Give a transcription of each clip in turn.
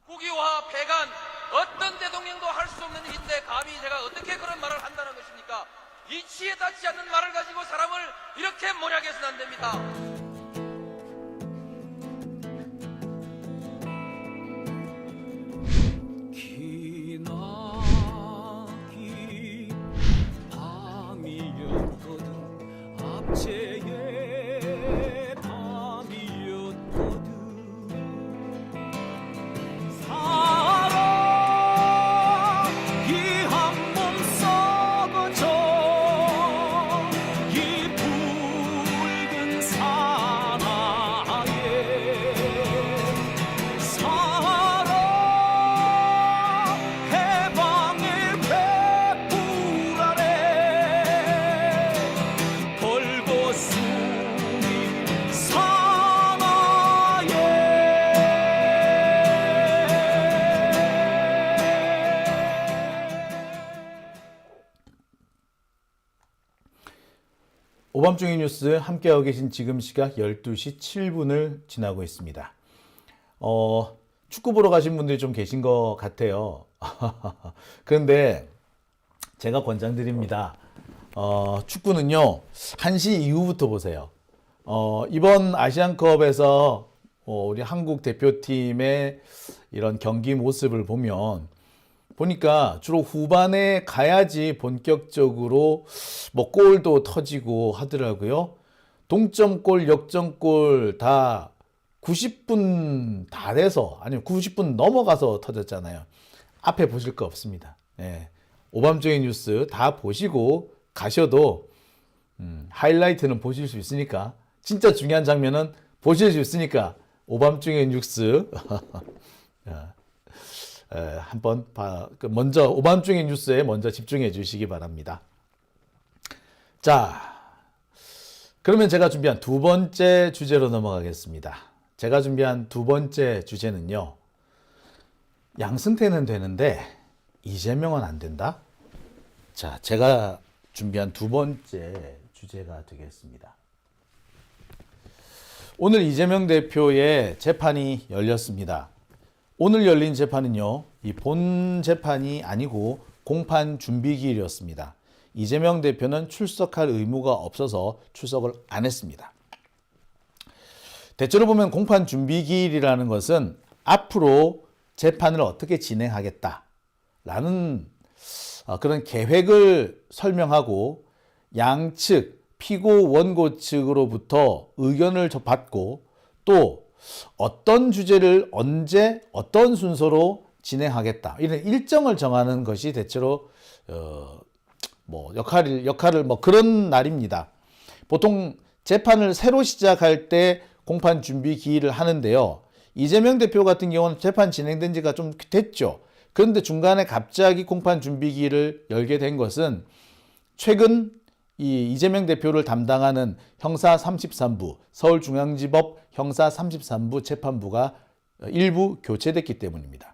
국유화 폐간 어떤 대통령도 할 수 없는 일인데 감히 제가 어떻게 그런 말을 한다는 것입니까? 이치에 닿지 않는 말을 가지고 사람을 이렇게 몰약해서는 안 됩니다. 기나긴 밤이었거든 압제의 밤이었거든 사랑 이 한 몸 썩어져 이 붉은 사나에 사랑 해방의 횃불 아래 벌거숭이 사나에 오밤중의 뉴스 함께하고 계신 지금 시각 12시 7분을 지나고 있습니다. 축구 보러 가신 분들이 좀 계신 것 같아요. 그런데 제가 권장드립니다. 축구는요, 1시 이후부터 보세요. 이번 아시안컵에서 우리 한국 대표팀의 이런 경기 모습을 보니까 주로 후반에 가야지 본격적으로 뭐 골도 터지고 하더라고요. 동점골, 역전골 다 90분 다 돼서, 아니면 90분 넘어가서 터졌잖아요. 앞에 보실 거 없습니다. 예. 오밤중의 뉴스 다 보시고 가셔도 하이라이트는 보실 수 있으니까, 진짜 중요한 장면은 보실 수 있으니까 오밤중의 뉴스 한번 먼저 오밤중의 뉴스에 먼저 집중해 주시기 바랍니다. 자, 그러면 제가 준비한 두 번째 주제로 넘어가겠습니다. 제가 준비한 두 번째 주제는요, 양승태는 되는데 이재명은 안 된다? 자, 제가 준비한 두 번째 주제가 되겠습니다. 오늘 이재명 대표의 재판이 열렸습니다. 오늘 열린 재판은요, 이 본 재판이 아니고 공판 준비기일이었습니다. 이재명 대표는 출석할 의무가 없어서 출석을 안 했습니다. 대체로 보면 공판 준비기일이라는 것은 앞으로 재판을 어떻게 진행하겠다라는 그런 계획을 설명하고, 양측 피고 원고 측으로부터 의견을 받고, 또 어떤 주제를 언제 어떤 순서로 진행하겠다, 이런 일정을 정하는 것이 대체로 역할을 그런 날입니다. 보통 재판을 새로 시작할 때 공판 준비 기일을 하는데요. 이재명 대표 같은 경우는 재판 진행된 지가 좀 됐죠. 그런데 중간에 갑자기 공판 준비 기일을 열게 된 것은 최근 이 이재명 대표를 담당하는 형사 33부, 서울중앙지법 형사 33부 재판부가 일부 교체됐기 때문입니다.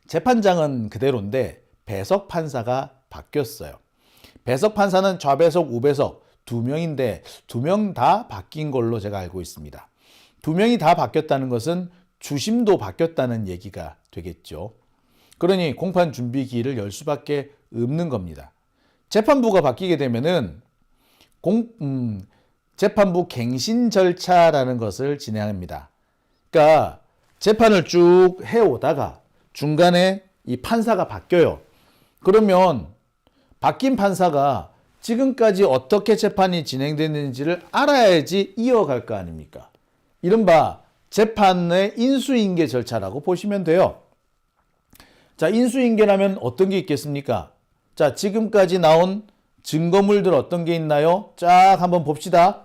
재판장은 그대로인데 배석 판사가 바뀌었어요. 배석 판사는 좌배석, 우배석 두 명인데 두 명 다 바뀐 걸로 제가 알고 있습니다. 두 명이 다 바뀌었다는 것은 주심도 바뀌었다는 얘기가 되겠죠. 그러니 공판 준비 기일을 열 수밖에 없는 겁니다. 재판부가 바뀌게 되면은 재판부 갱신 절차라는 것을 진행합니다. 그러니까 재판을 쭉 해오다가 중간에 이 판사가 바뀌어요. 그러면 바뀐 판사가 지금까지 어떻게 재판이 진행됐는지를 알아야지 이어갈 거 아닙니까? 이른바 재판의 인수인계 절차라고 보시면 돼요. 자, 인수인계라면 어떤 게 있겠습니까? 자, 지금까지 나온 증거물들 어떤 게 있나요? 쫙 한번 봅시다.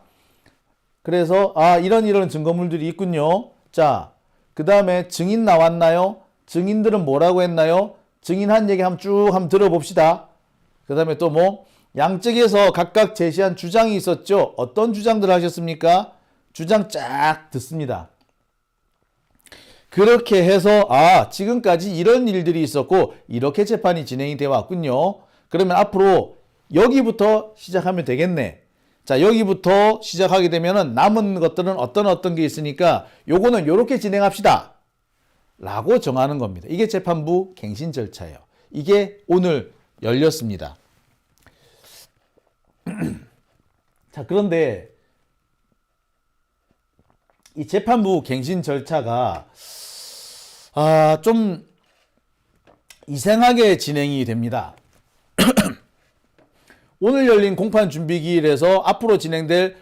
그래서 이런 증거물들이 있군요. 자, 그 다음에 증인 나왔나요? 증인들은 뭐라고 했나요? 증인한 얘기 한번 들어봅시다. 그 다음에 또 양측에서 각각 제시한 주장이 있었죠. 어떤 주장들 하셨습니까? 주장 쫙 듣습니다. 그렇게 해서 지금까지 이런 일들이 있었고 이렇게 재판이 진행이 되어 왔군요. 그러면 앞으로 여기부터 시작하면 되겠네. 자, 여기부터 시작하게 되면은 남은 것들은 어떤 게 있으니까 요거는 요렇게 진행합시다. 라고 정하는 겁니다. 이게 재판부 갱신 절차예요. 이게 오늘 열렸습니다. 자, 그런데 이 재판부 갱신 절차가 좀 이상하게 진행이 됩니다. 오늘 열린 공판 준비기일에서 앞으로 진행될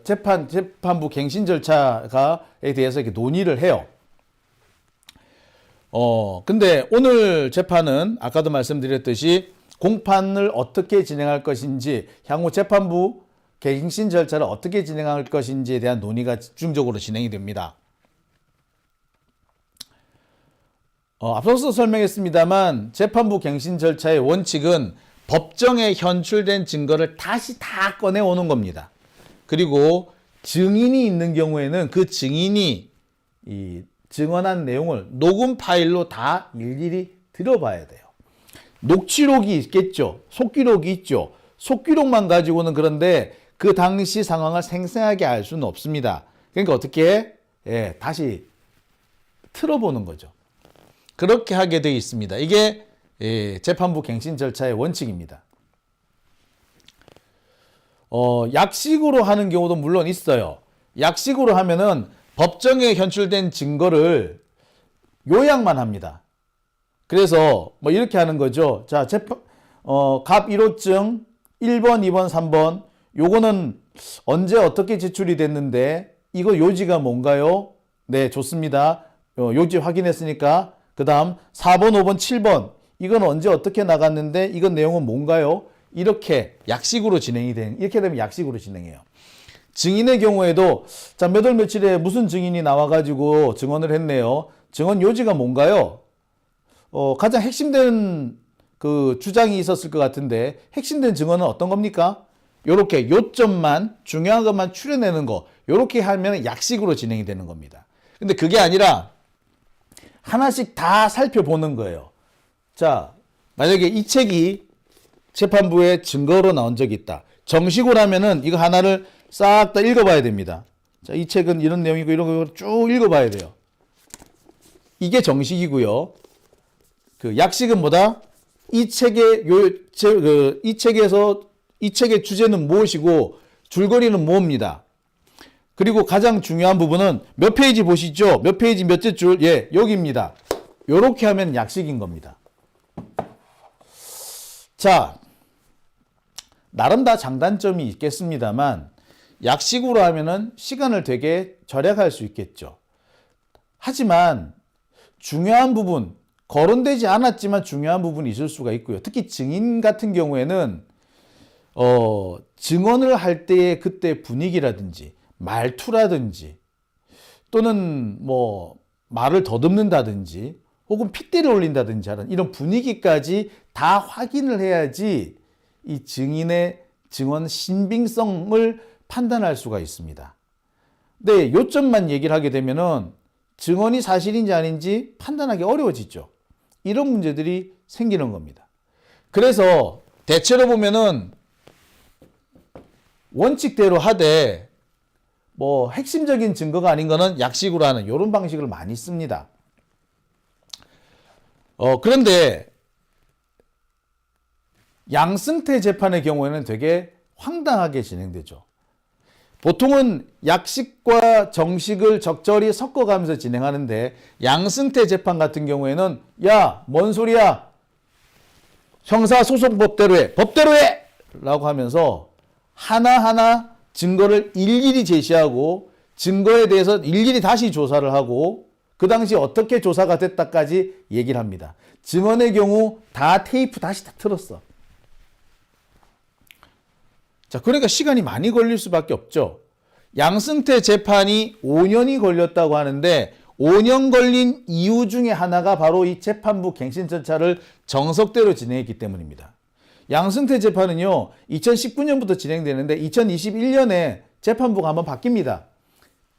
재판부 갱신 절차에 대해서 이렇게 논의를 해요. 근데 오늘 재판은 아까도 말씀드렸듯이 공판을 어떻게 진행할 것인지, 향후 재판부 갱신 절차를 어떻게 진행할 것인지에 대한 논의가 집중적으로 진행이 됩니다. 앞서서 설명했습니다만 재판부 갱신 절차의 원칙은 법정에 현출된 증거를 다시 다 꺼내오는 겁니다. 그리고 증인이 있는 경우에는 그 증인이 이 증언한 내용을 녹음 파일로 다 일일이 들어봐야 돼요. 녹취록이 있겠죠. 속기록이 있죠. 속기록만 가지고는 그런데 그 당시 상황을 생생하게 알 수는 없습니다. 그러니까 어떻게 다시 틀어보는 거죠. 그렇게 하게 되어 있습니다. 이게 재판부 갱신 절차의 원칙입니다. 약식으로 하는 경우도 물론 있어요. 약식으로 하면은 법정에 현출된 증거를 요약만 합니다. 그래서 뭐 이렇게 하는 거죠. 자, 갑 1호증 1번, 2번, 3번 요거는 언제 어떻게 제출이 됐는데 이거 요지가 뭔가요? 네, 좋습니다. 요지 확인했으니까 그 다음 4번, 5번, 7번 이건 언제 어떻게 나갔는데 이건 내용은 뭔가요? 이렇게 약식으로 이렇게 되면 약식으로 진행해요. 증인의 경우에도 자, 몇 월 며칠에 무슨 증인이 나와가지고 증언을 했네요. 증언 요지가 뭔가요? 가장 핵심된 그 주장이 있었을 것 같은데 핵심된 증언은 어떤 겁니까? 요렇게 요점만 중요한 것만 추려내는 거 요렇게 하면 약식으로 진행이 되는 겁니다. 근데 그게 아니라 하나씩 다 살펴보는 거예요. 자, 만약에 이 책이 재판부에 증거로 나온 적이 있다. 정식으로 하면은 이거 하나를 싹 다 읽어봐야 됩니다. 자, 이 책은 이런 내용이고 이런 거 쭉 읽어봐야 돼요. 이게 정식이고요. 그 약식은 뭐다? 이 책의 이 책의 주제는 무엇이고 줄거리는 뭡니다. 그리고 가장 중요한 부분은 몇 페이지 보시죠. 몇 페이지 몇째 줄? 예, 여기입니다. 요렇게 하면 약식인 겁니다. 자, 나름 다 장단점이 있겠습니다만 약식으로 하면은 시간을 되게 절약할 수 있겠죠. 하지만 중요한 부분, 거론되지 않았지만 중요한 부분이 있을 수가 있고요. 특히 증인 같은 경우에는 증언을 할 때의 그때 분위기라든지 말투라든지 또는 뭐 말을 더듬는다든지 혹은 핏대를 올린다든지 하는 이런 분위기까지 다 확인을 해야지 이 증인의 증언 신빙성을 판단할 수가 있습니다. 근데 요점만 얘기를 하게 되면은 증언이 사실인지 아닌지 판단하기 어려워지죠. 이런 문제들이 생기는 겁니다. 그래서 대체로 보면은 원칙대로 하되 뭐 핵심적인 증거가 아닌 거는 약식으로 하는 이런 방식을 많이 씁니다. 그런데 양승태 재판의 경우에는 되게 황당하게 진행되죠. 보통은 약식과 정식을 적절히 섞어가면서 진행하는데 양승태 재판 같은 경우에는 야, 뭔 소리야? 형사소송법대로 해. 법대로 해! 라고 하면서 하나하나 증거를 일일이 제시하고 증거에 대해서 일일이 다시 조사를 하고 그 당시 어떻게 조사가 됐다까지 얘기를 합니다. 증언의 경우 다 테이프 다시 다 틀었어. 자, 그러니까 시간이 많이 걸릴 수밖에 없죠. 양승태 재판이 5년이 걸렸다고 하는데 5년 걸린 이유 중에 하나가 바로 이 재판부 갱신 절차를 정석대로 진행했기 때문입니다. 양승태 재판은요, 2019년부터 진행되는데 2021년에 재판부가 한번 바뀝니다.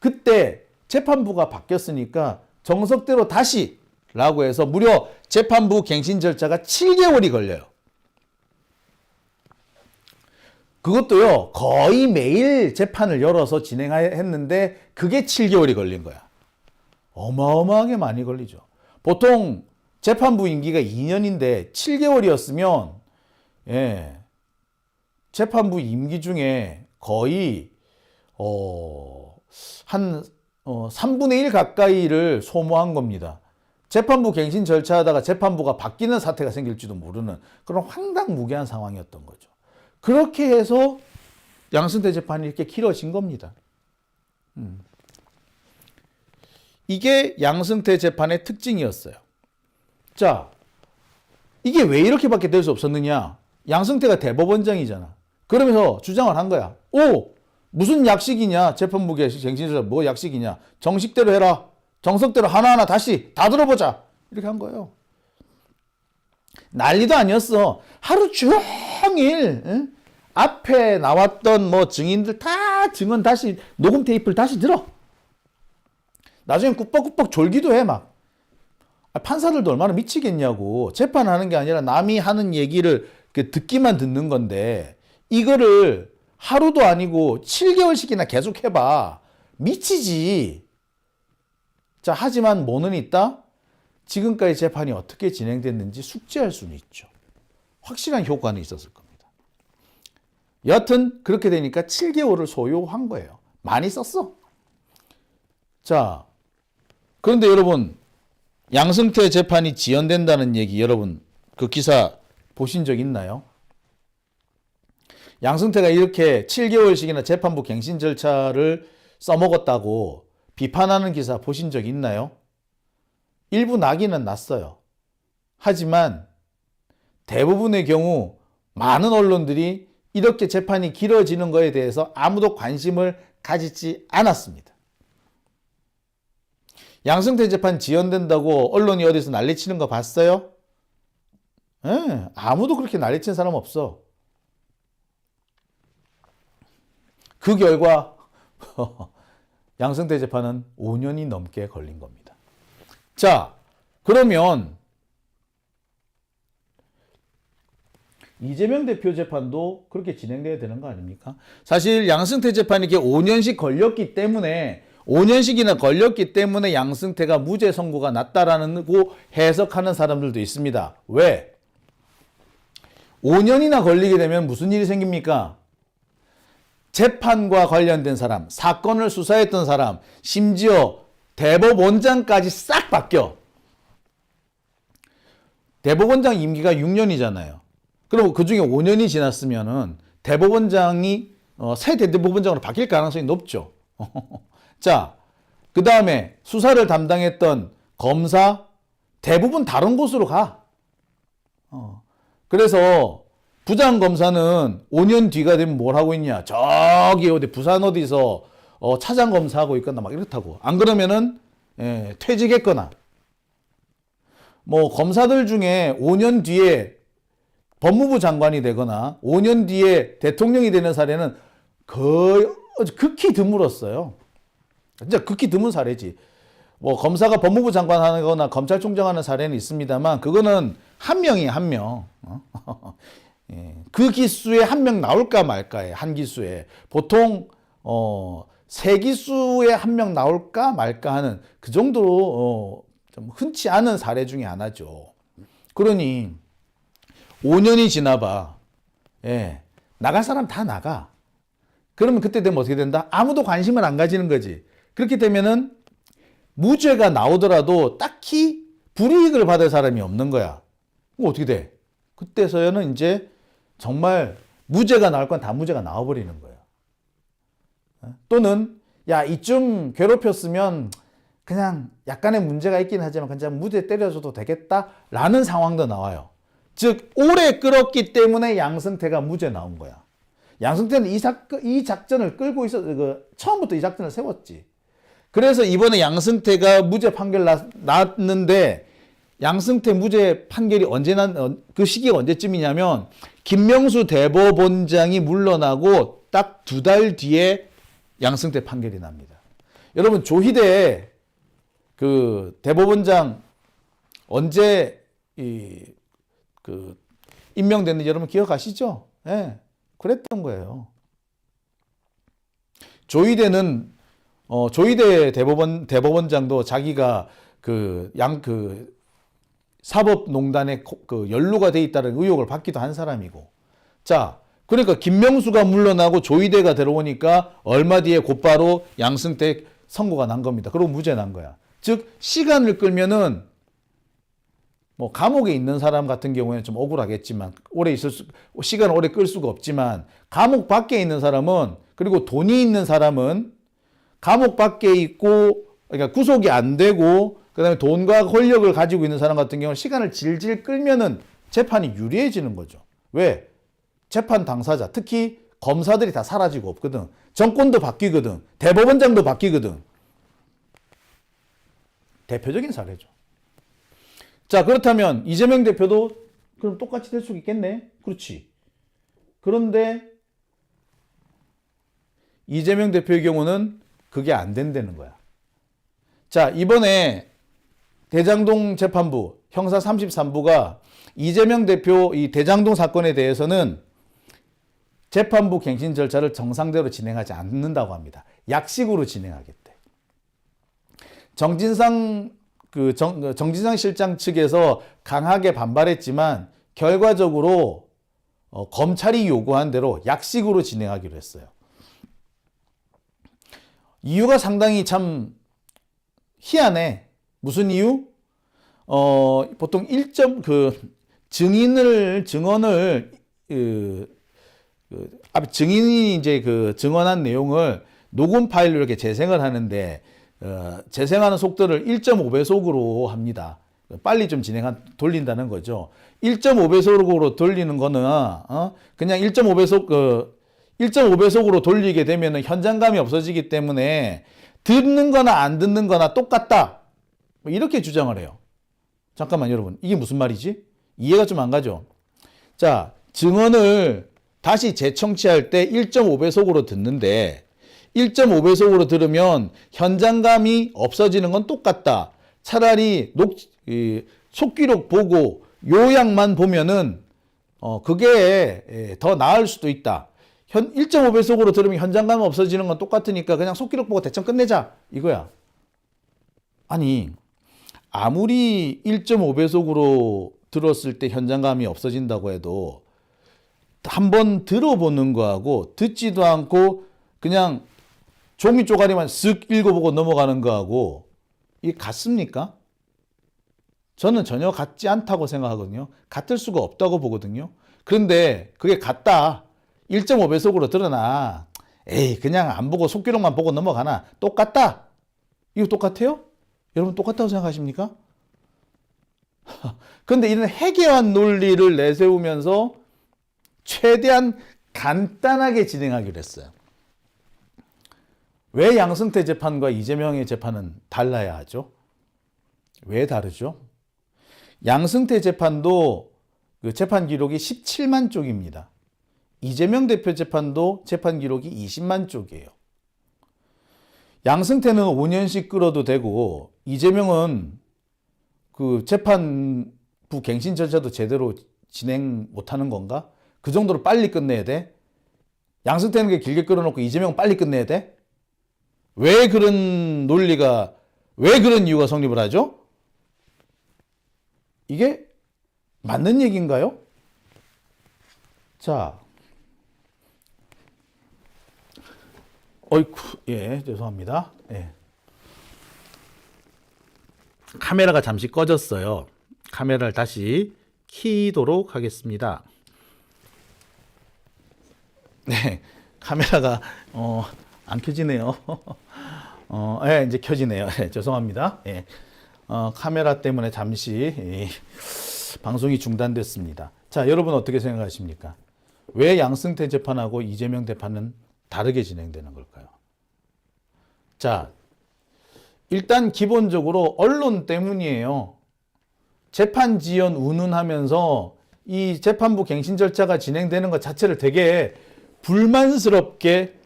그때 재판부가 바뀌었으니까 정석대로 다시 라고 해서 무려 재판부 갱신 절차가 7개월이 걸려요. 그것도요, 거의 매일 재판을 열어서 진행했는데 그게 7개월이 걸린 거야. 어마어마하게 많이 걸리죠. 보통 재판부 임기가 2년인데 7개월이었으면 예, 재판부 임기 중에 거의 한 3분의 1 가까이를 소모한 겁니다. 재판부 갱신 절차하다가 재판부가 바뀌는 사태가 생길지도 모르는 그런 황당무계한 상황이었던 거죠. 그렇게 해서 양승태 재판이 이렇게 길어진 겁니다. 이게 양승태 재판의 특징이었어요. 자, 이게 왜 이렇게밖에 될 수 없었느냐? 양승태가 대법원장이잖아. 그러면서 주장을 한 거야. 오! 무슨 약식이냐? 재판부 갱신조사 뭐 약식이냐? 정식대로 해라. 정석대로 하나하나 다시 다 들어보자. 이렇게 한 거예요. 난리도 아니었어. 하루 종일 응? 앞에 나왔던 뭐 증인들 다 증언 다시 녹음 테이프를 다시 들어. 나중에 꾸벅꾸벅 졸기도 해 막. 판사들도 얼마나 미치겠냐고. 재판하는 게 아니라 남이 하는 얘기를 듣기만 듣는 건데 이거를 하루도 아니고 7개월씩이나 계속 해봐. 미치지. 자, 하지만 뭐는 있다? 지금까지 재판이 어떻게 진행됐는지 숙지할 수는 있죠. 확실한 효과는 있었을 겁니다. 여하튼 그렇게 되니까 7개월을 소요한 거예요. 많이 썼어. 자, 그런데 여러분 양승태 재판이 지연된다는 얘기 여러분 그 기사 보신 적 있나요? 양승태가 이렇게 7개월씩이나 재판부 갱신 절차를 써먹었다고 비판하는 기사 보신 적 있나요? 일부 나기는 났어요. 하지만 대부분의 경우 많은 언론들이 이렇게 재판이 길어지는 것에 대해서 아무도 관심을 가지지 않았습니다. 양승태 재판 지연된다고 언론이 어디서 난리치는 거 봤어요? 네, 아무도 그렇게 난리친 사람 없어. 그 결과 양승태 재판은 5년이 넘게 걸린 겁니다. 자, 그러면 이재명 대표 재판도 그렇게 진행돼야 되는 거 아닙니까? 사실 양승태 재판이 이렇게 5년씩 걸렸기 때문에 5년씩이나 걸렸기 때문에 양승태가 무죄 선고가 났다라는 거 해석하는 사람들도 있습니다. 왜? 5년이나 걸리게 되면 무슨 일이 생깁니까? 재판과 관련된 사람, 사건을 수사했던 사람, 심지어 대법원장까지 싹 바뀌어. 대법원장 임기가 6년이잖아요. 그리고 그 중에 5년이 지났으면은 대법원장이 새 대법원장으로 바뀔 가능성이 높죠. 자, 그 다음에 수사를 담당했던 검사 대부분 다른 곳으로 가. 그래서 부장검사는 5년 뒤가 되면 뭘 하고 있냐. 저기 어디 부산 어디서 차장검사하고 있거나 막 이렇다고. 안 그러면은 퇴직했거나. 뭐 검사들 중에 5년 뒤에 법무부 장관이 되거나 5년 뒤에 대통령이 되는 사례는 거의 극히 드물었어요. 진짜 극히 드문 사례지. 뭐 검사가 법무부 장관 하거나 검찰총장 하는 사례는 있습니다만 그거는 한 명이에요, 한 명. 그 기수에 한 명 나올까 말까에 한 기수에 보통 세 기수에 한 명 나올까 말까 하는 그 정도로 좀 흔치 않은 사례 중에 하나죠. 그러니 5년이 지나봐. 나갈 사람 다 나가. 그러면 그때 되면 어떻게 된다? 아무도 관심을 안 가지는 거지. 그렇게 되면은 무죄가 나오더라도 딱히 불이익을 받을 사람이 없는 거야. 그럼 어떻게 돼? 그때서야는 이제 정말 무죄가 나올 건 다 무죄가 나와버리는 거예요. 또는 야 이쯤 괴롭혔으면 그냥 약간의 문제가 있긴 하지만 그냥 무죄 때려줘도 되겠다라는 상황도 나와요. 즉 오래 끌었기 때문에 양승태가 무죄 나온 거야. 양승태는 이 작전을 끌고 있어 처음부터 이 작전을 세웠지. 그래서 이번에 양승태가 무죄 판결 났는데 양승태 무죄 판결이 언제 그 시기가 언제쯤이냐면 김명수 대법원장이 물러나고 딱 2달 뒤에 양승태 판결이 납니다. 여러분 조희대 그 대법원장 언제 임명됐는지 여러분 기억하시죠? 네, 그랬던 거예요. 조희대는 조희대 대법원장도 자기가 사법농단에 연루가 돼 있다는 의혹을 받기도 한 사람이고. 자, 그러니까 김명수가 물러나고 조희대가 들어오니까 얼마 뒤에 곧바로 양승태 선고가 난 겁니다. 그리고 무죄 난 거야. 즉, 시간을 끌면은 뭐 감옥에 있는 사람 같은 경우에는 좀 억울하겠지만 시간을 오래 끌 수가 없지만 감옥 밖에 있는 사람은, 그리고 돈이 있는 사람은 감옥 밖에 있고 그러니까 구속이 안 되고 그다음에 돈과 권력을 가지고 있는 사람 같은 경우는 시간을 질질 끌면은 재판이 유리해지는 거죠. 왜? 재판 당사자, 특히 검사들이 다 사라지고 없거든. 정권도 바뀌거든. 대법원장도 바뀌거든. 대표적인 사례죠. 자, 그렇다면 이재명 대표도 그럼 똑같이 될 수 있겠네? 그렇지. 그런데 이재명 대표의 경우는 그게 안 된다는 거야. 자, 이번에 대장동 재판부 형사 33부가 이재명 대표 이 대장동 사건에 대해서는 재판부 갱신 절차를 정상대로 진행하지 않는다고 합니다. 약식으로 진행하겠대. 정진상 실장 측에서 강하게 반발했지만 결과적으로 검찰이 요구한 대로 약식으로 진행하기로 했어요. 이유가 상당히 참 희한해. 무슨 이유? 보통 증인이 이제 증언한 내용을 녹음 파일로 이렇게 재생을 하는데, 재생하는 속도를 1.5배속으로 합니다. 빨리 좀 돌린다는 거죠. 1.5배속으로 돌리는 거는, 그냥 1.5배속으로 돌리게 되면 현장감이 없어지기 때문에 듣는 거나 안 듣는 거나 똑같다. 뭐 이렇게 주장을 해요. 잠깐만 여러분, 이게 무슨 말이지? 이해가 좀 안 가죠? 자, 증언을 다시 재청취할 때 1.5배속으로 듣는데 1.5배속으로 들으면 현장감이 없어지는 건 똑같다. 차라리 속기록 보고 요약만 보면은 그게 더 나을 수도 있다. 1.5배속으로 들으면 현장감 없어지는 건 똑같으니까 그냥 속기록 보고 대충 끝내자 이거야. 아니, 아무리 1.5배속으로 들었을 때 현장감이 없어진다고 해도 한번 들어보는 거하고 듣지도 않고 그냥 종이 쪼가리만 쓱 읽어보고 넘어가는 거하고 이게 같습니까? 저는 전혀 같지 않다고 생각하거든요. 같을 수가 없다고 보거든요. 그런데 그게 같다. 1.5배속으로 들으나 에이 그냥 안 보고 속기록만 보고 넘어가나 똑같다. 이거 똑같아요? 여러분 똑같다고 생각하십니까? 그런데 이런 해괴한 논리를 내세우면서 최대한 간단하게 진행하기로 했어요. 왜 양승태 재판과 이재명의 재판은 달라야 하죠? 왜 다르죠? 양승태 재판도 그 재판 기록이 17만 쪽입니다. 이재명 대표 재판도 재판 기록이 20만 쪽이에요. 양승태는 5년씩 끌어도 되고 이재명은 그 재판부 갱신 절차도 제대로 진행 못하는 건가? 그 정도로 빨리 끝내야 돼? 양승태는 게 길게 끌어놓고 이재명은 빨리 끝내야 돼? 왜 그런 이유가 성립을 하죠? 이게 맞는 얘기인가요? 자, 죄송합니다. 예. 카메라가 잠시 꺼졌어요. 카메라를 다시 켜도록 하겠습니다. 네, 카메라가 안 켜지네요. 이제 켜지네요. 죄송합니다. 카메라 때문에 잠시 방송이 중단됐습니다. 자, 여러분 어떻게 생각하십니까? 왜 양승태 재판하고 이재명 재판은 다르게 진행되는 걸까요? 자, 일단 기본적으로 언론 때문이에요. 재판 지연 운운하면서 이 재판부 갱신 절차가 진행되는 것 자체를 되게 불만스럽게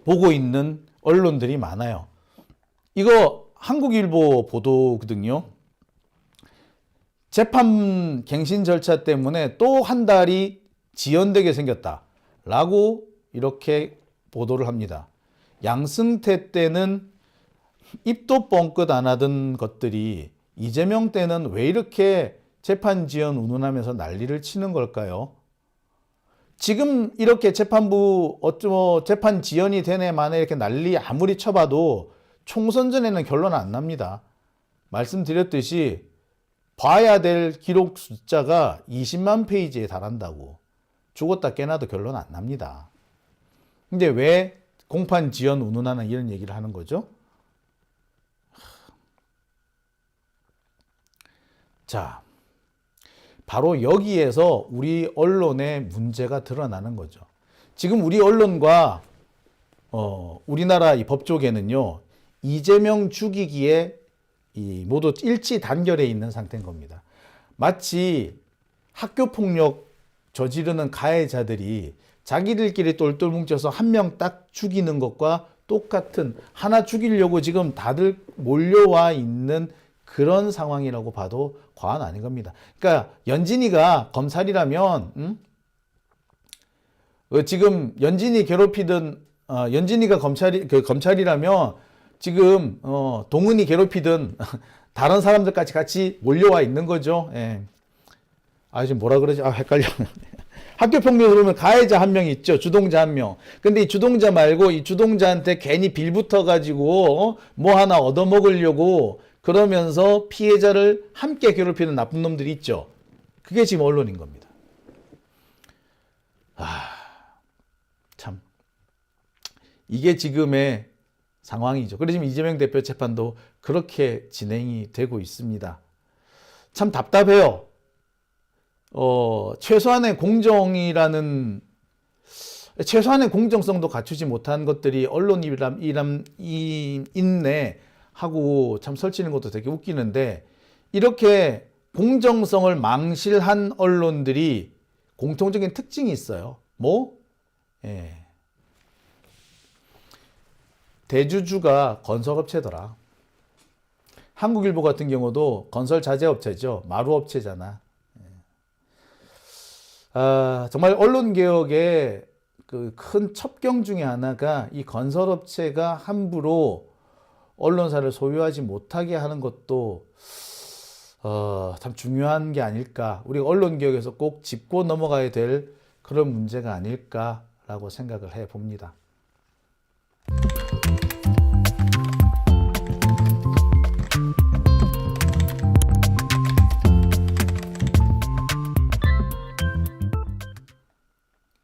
보고 있는 언론들이 많아요. 이거 한국일보 보도거든요. 재판 갱신 절차 때문에 또 한 달이 지연되게 생겼다라고 이렇게 보도를 합니다. 양승태 때는 입도 뻥끗 안 하던 것들이 이재명 때는 왜 이렇게 재판 지연 운운하면서 난리를 치는 걸까요? 지금 이렇게 재판부 재판 지연이 되네 마네 이렇게 난리 아무리 쳐봐도 총선 전에는 결론 안 납니다. 말씀드렸듯이 봐야 될 기록 숫자가 20만 페이지에 달한다고. 죽었다 깨나도 결론 안 납니다. 근데 왜 공판 지연 운운하는 이런 얘기를 하는 거죠? 자, 바로 여기에서 우리 언론의 문제가 드러나는 거죠. 지금 우리 언론과 우리나라 이 법조계는요, 이재명 죽이기에 모두 일치 단결해 있는 상태인 겁니다. 마치 학교폭력 저지르는 가해자들이 자기들끼리 똘똘 뭉쳐서 한 명 딱 죽이는 것과 똑같은, 하나 죽이려고 지금 다들 몰려와 있는 그런 상황이라고 봐도 과언 아닌 겁니다. 그러니까 연진이가 검살이라면 지금 연진이 괴롭히든 연진이가 검찰이라면 지금 동은이 괴롭히든 다른 사람들까지 같이 몰려와 있는 거죠. 예. 지금 뭐라 그러지? 헷갈려. 학교폭력 그러면 가해자 한 명 있죠. 주동자 한 명. 근데 이 주동자 말고 이 주동자한테 괜히 빌 붙어가지고 뭐 하나 얻어먹으려고 그러면서 피해자를 함께 괴롭히는 나쁜 놈들이 있죠. 그게 지금 언론인 겁니다. 참. 이게 지금의 상황이죠. 그래서 지금 이재명 대표 재판도 그렇게 진행이 되고 있습니다. 참 답답해요. 최소한의 공정성도 갖추지 못한 것들이 언론이네 하고 참 설치는 것도 되게 웃기는데, 이렇게 공정성을 망실한 언론들이 공통적인 특징이 있어요. 대주주가 건설업체더라. 한국일보 같은 경우도 건설 자재업체죠. 마루업체잖아. 정말 언론개혁의 그 큰 첩경 중에 하나가 이 건설업체가 함부로 언론사를 소유하지 못하게 하는 것도 참 중요한 게 아닐까. 우리가 언론개혁에서 꼭 짚고 넘어가야 될 그런 문제가 아닐까라고 생각을 해봅니다.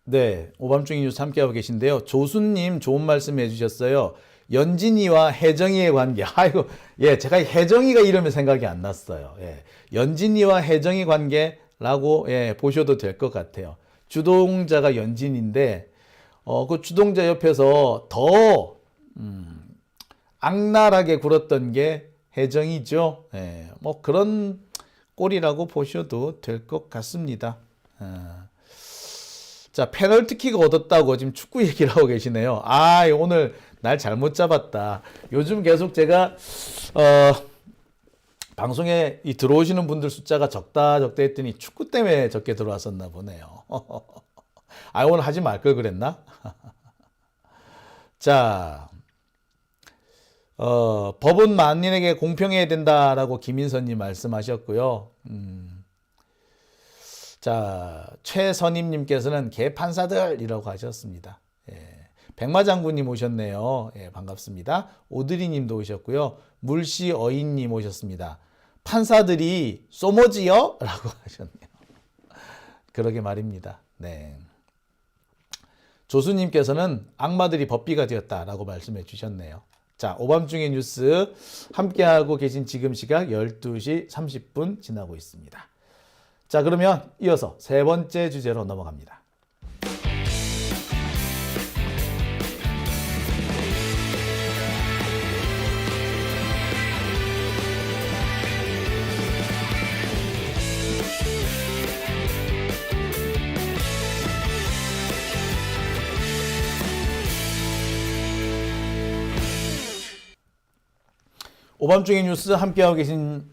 네, 오밤중이 뉴스 함께하고 계신데요. 조수님 좋은 말씀 해주셨어요. 연진이와 혜정이의 관계. 제가 혜정이가 이러면 생각이 안 났어요. 연진이와 혜정이 관계라고 보셔도 될 것 같아요. 주동자가 연진인데, 그 주동자 옆에서 더 악랄하게 굴었던 게 혜정이죠. 뭐 그런 꼴이라고 보셔도 될 것 같습니다. 자, 페널티킥 얻었다고 지금 축구 얘기를 하고 계시네요. 오늘 날 잘못 잡았다. 요즘 계속 제가 방송에 들어오시는 분들 숫자가 적다 했더니 축구 때문에 적게 들어왔었나 보네요. 오늘 하지 말 걸 그랬나? 자, 법은 만인에게 공평해야 된다라고 김인선님 말씀하셨고요. 자, 최선임님께서는 개판사들이라고 하셨습니다. 백마장군님 오셨네요. 반갑습니다. 오드리님도 오셨고요. 물시어인님 오셨습니다. 판사들이 소모지요? 라고 하셨네요. 그러게 말입니다. 네. 조수님께서는 악마들이 법비가 되었다라고 말씀해 주셨네요. 자, 오밤중의 뉴스 함께하고 계신 지금 시각 12시 30분 지나고 있습니다. 자, 그러면 이어서 세 번째 주제로 넘어갑니다. 오밤중의 뉴스 함께하고 계신